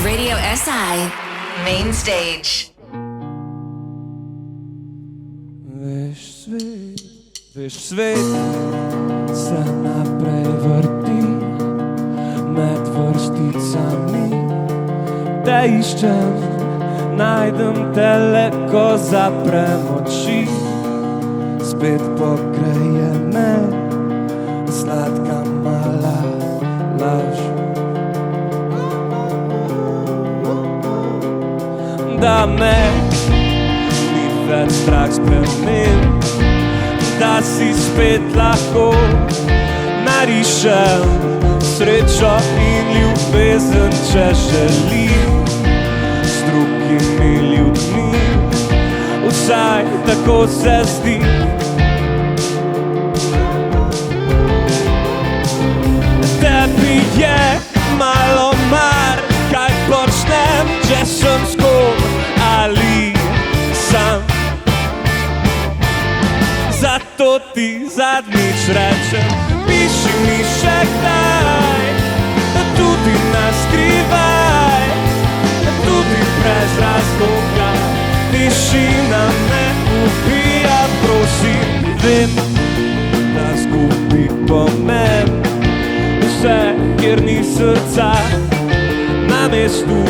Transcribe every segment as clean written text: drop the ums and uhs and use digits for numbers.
Radio SI Main Stage. Veš, svet se naprej vrti med vrsticami. Te iščem, najdem te le, ko zaprem oči. Spet pogreje me sladka mala laž, da me ni več strah spremeniti, da si spet lahko narišem srečo in ljubezen, če želim s drugimi ljudmi, vsaj tako se zdi. Tebi je malo mar, kaj počnem, če sem s kom ali sam. Zato ti zadnjič rečem, piši mi še kdaj, tudi na skrivaj, tudi brez razloga. Tišina me ubija, prosim, vem, da zgubi pomen vse, kjer ni srca na mestu.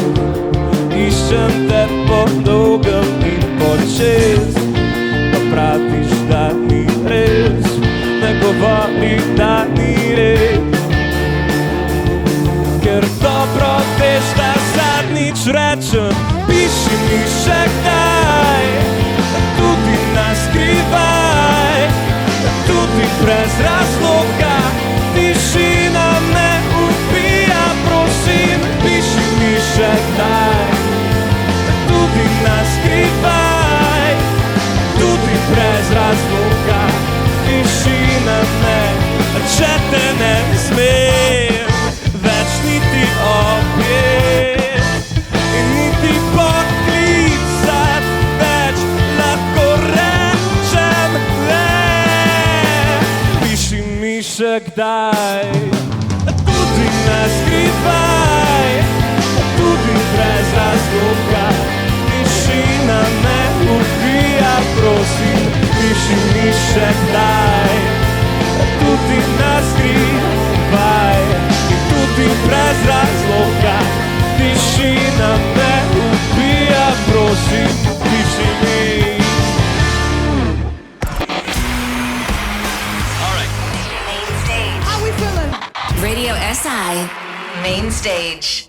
Iščem te po dolgem in počez, pa praviš, da ni res, ne govori, da ni res. Ker dobro veš, da zadnjič rečem, piši mi še kdaj, tudi na skrivaj, tudi brez razloga. Tišina me ubija, prosim, piši mi še kdaj, tudi na skrivaj, tudi brez razloga. Tišina me, če te ne smem več niti objet in niti poklicat več, lahko rečem le. Piši mi še kdaj, tudi na skrivaj, tudi brez razloga. Tišina me ubija, prosim, piši mi še kdaj, tudi na skrivaj in tudi brez razloga. Tišina me ubija, prosim, piši mi. Radio SI Main Stage.